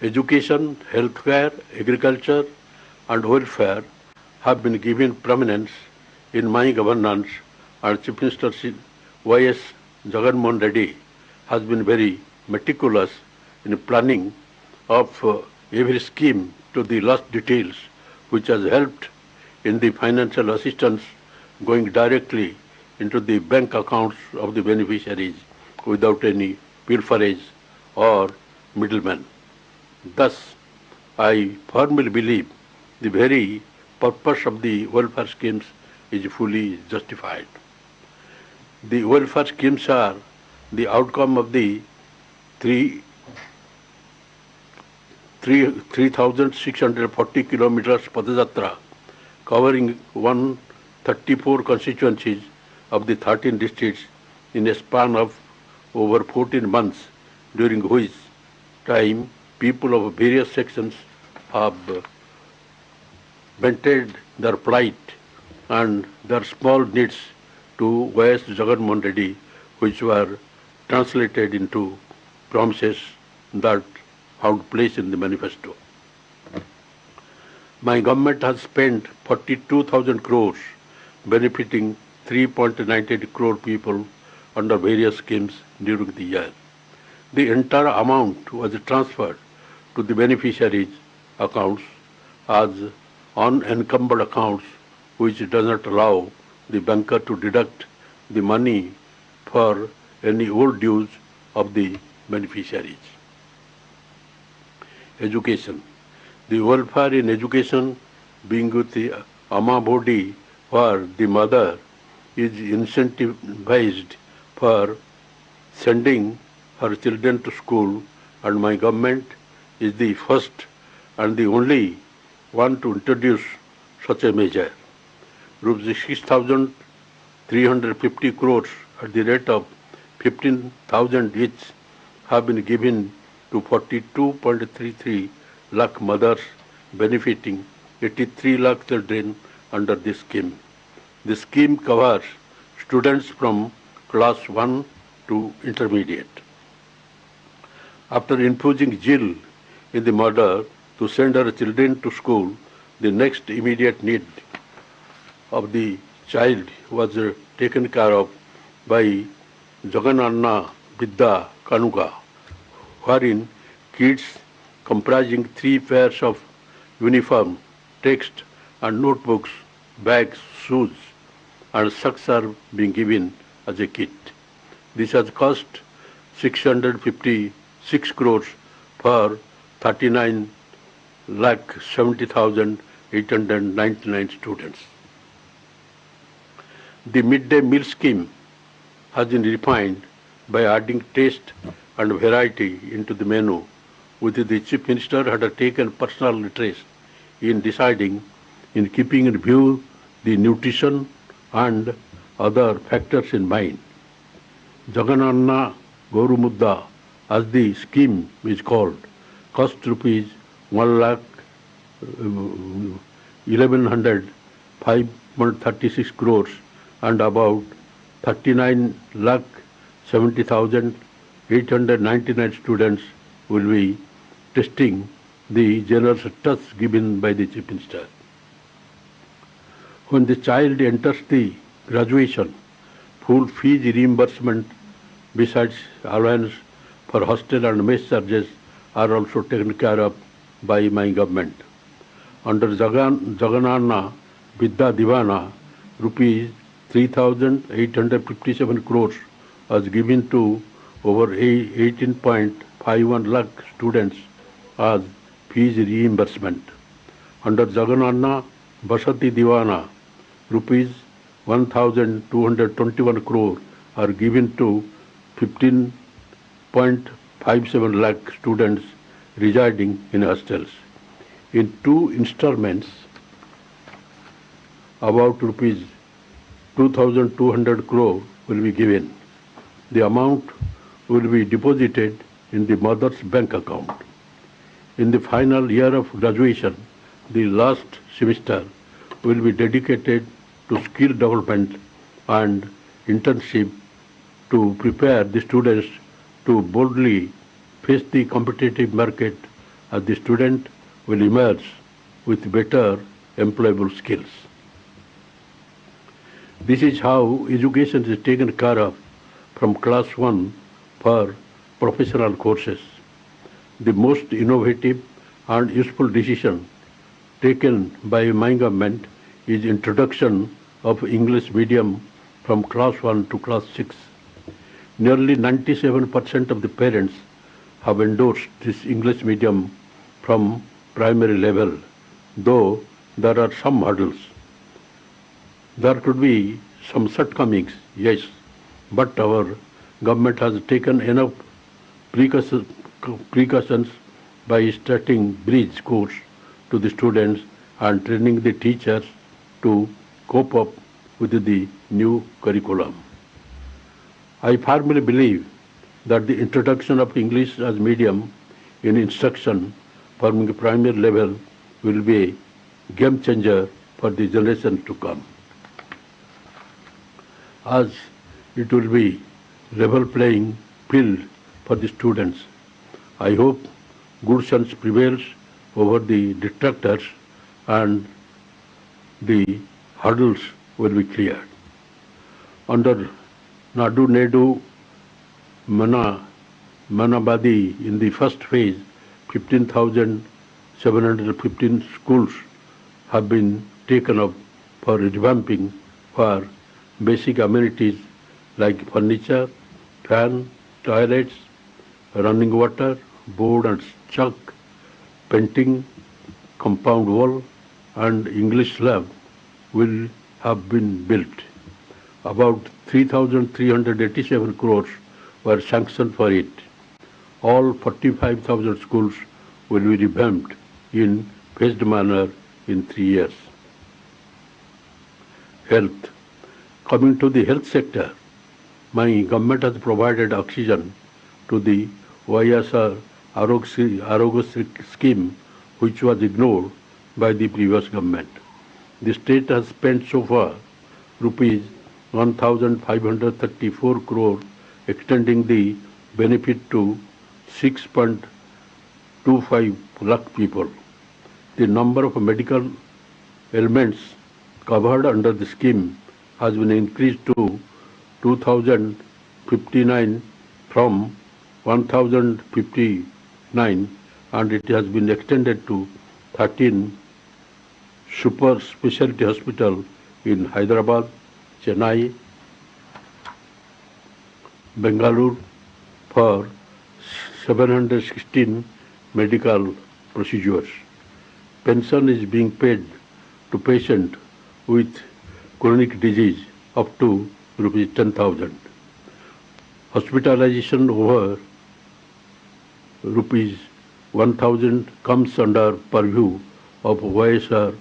Education, healthcare, agriculture, and welfare have been given prominence in my governance, and Chief Minister Y.S. Jagan Mohan Reddy has been very meticulous in planning of every scheme to the last details, which has helped in the financial assistance going directly into the bank accounts of the beneficiaries without any pilferage or middlemen. Thus, I firmly believe the very purpose of the welfare schemes is fully justified. The welfare schemes are the outcome of the 3,640 kilometers Padayatra covering 134 constituencies of the 13 districts in a span of over 14 months, during which time people of various sections have vented their plight and their small needs to Y.S. Jagan Mohan Reddy, which were translated into promises that found place in the manifesto. My government has spent 42,000 crores benefiting 3.98 crore people under various schemes during the year. The entire amount was transferred to the beneficiaries' accounts as unencumbered accounts, which does not allow the banker to deduct the money for any old dues of the beneficiaries. Education. The welfare in education being with the Amma body, where the mother is incentivized for sending her children to school, and my government is the first and the only one to introduce such a measure. Rupees 6,350 crores at the rate of 15,000 each have been given to 42.33 lakh mothers, benefiting 83 lakh children under this scheme. The scheme covers students from class 1 to intermediate. After infusing zeal in the mother to send her children to school, the next immediate need of the child was taken care of by Jagananna Vidya Kanuga, wherein kids comprising 3 pairs of uniform, text and notebooks, bags, shoes and socks are being given as a kit. This has cost 656 crores for 39 lakh 70,899 students. The midday meal scheme has been refined by adding taste and variety into the menu, which the Chief Minister had taken personal interest in deciding in keeping in view the nutrition and other factors in mind. Jagananna Goru Mudda, as the scheme is called, cost rupees 1 lakh 1105.36 crores, and about 39 lakh 70,899 students will be testing the generous trust given by the Chief Minister. When the child enters the graduation, full fees reimbursement besides allowance for hostel and mess charges are also taken care of by my government. Under Jagananna Vidya Divana, rupees 3,857 crores was given to over 18.51 lakh students as fees reimbursement. Under Jagananna Vasati Divana, rupees 1,221 crore are given to 15.57 lakh students residing in hostels. In 2 installments, about rupees 2,200 crore will be given. The amount will be deposited in the mother's bank account. In the final year of graduation, the last semester will be dedicated to skill development and internship to prepare the students to boldly face the competitive market as the student will emerge with better employable skills. This is how education is taken care of from class 1 for professional courses. The most innovative and useful decision taken by my government is introduction of English medium from class 1 to class 6. Nearly 97% of the parents have endorsed this English medium from primary level, though there are some hurdles. There could be some shortcomings, yes, but our government has taken enough precautions by starting bridge course to the students and training the teachers to cope up with the new curriculum. I firmly believe that the introduction of English as medium in instruction from the primary level will be a game changer for the generation to come, as it will be level playing field for the students. I hope good sense prevails over the detractors and the hurdles will be cleared. Under Nadu Nedu Manabadi, in the first phase, 15,715 schools have been taken up for revamping for basic amenities like furniture, fan, toilets, running water, board and chalk, painting, compound wall and English lab will have been built. About 3,387 crores were sanctioned for it. All 45,000 schools will be revamped in phased manner in 3 years. Health. Coming to the health sector, my government has provided oxygen to the YSR Arogya scheme, which was ignored by the previous government. The state has spent so far rupees 1,534 crore, extending the benefit to 6.25 lakh people. The number of medical ailments covered under the scheme has been increased to 2,059 from 1,059, and it has been extended to 13 super specialty hospitals in Hyderabad, Chennai, Bengaluru for 716 medical procedures. Pension is being paid to patients with chronic disease up to rupees 10,000. Hospitalization over rupees 1,000 comes under purview of YSR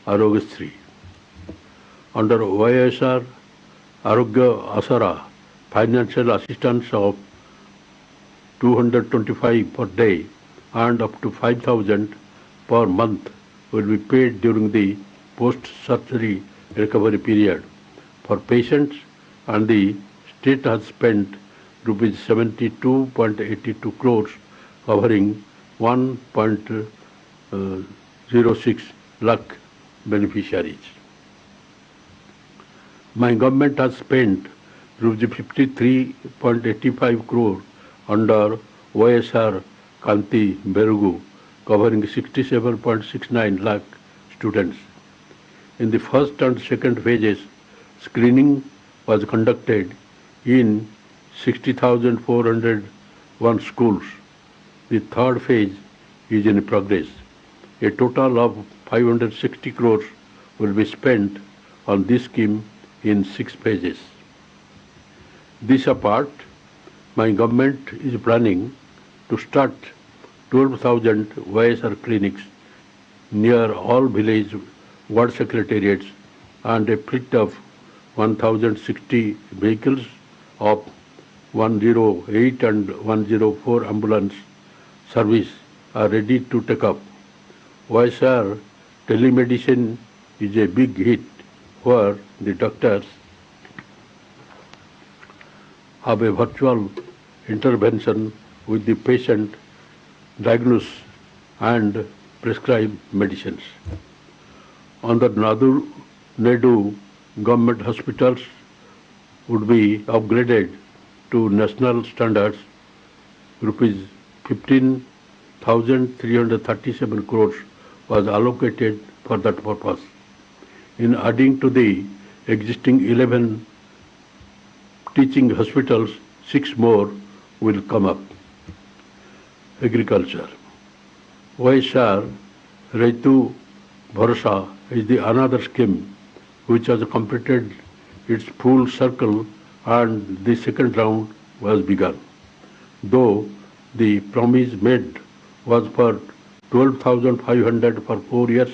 Arogya. Under YSR Arogya Asara, financial assistance of 225 per day and up to 5,000 per month will be paid during the post-surgery recovery period for patients, and the state has spent rupees 72.82 crores covering 1.06 lakh beneficiaries. My government has spent rupees 53.85 crore under YSR Kanti Berugu, covering 67.69 lakh students. In the first and second phases, screening was conducted in 60,401 schools. The third phase is in progress. A total of 560 crores will be spent on this scheme in 6 phases. This apart, my government is planning to start 12,000 YSR clinics near all village ward secretariats and a fleet of 1,060 vehicles of 108 and 104 ambulance service are ready to take up. YSR telemedicine is a big hit where the doctors have a virtual intervention with the patient, diagnose and prescribe medicines. On the Nadu government hospitals would be upgraded to national standards. Rupees 15,337 crores was allocated for that purpose. In adding to the existing 11 teaching hospitals, 6 more will come up. Agriculture. YSR Raitu Bharasa is the another scheme which has completed its full circle and the second round was begun. Though the promise made was for 12,500 for 4 years,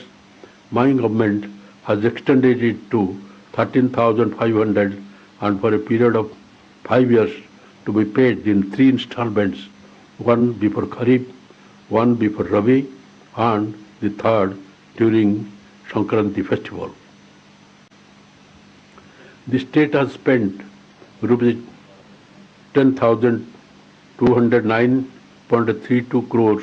my government has extended it to 13,500 and for a period of 5 years to be paid in 3 installments, one before Kharif, one before Rabi, and the third during Sankranti festival. The state has spent rupees 10,209.32 crores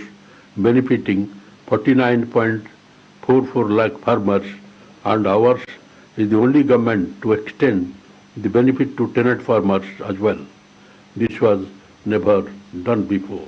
benefiting 49.44 lakh farmers, and ours is the only government to extend the benefit to tenant farmers as well. This was never done before.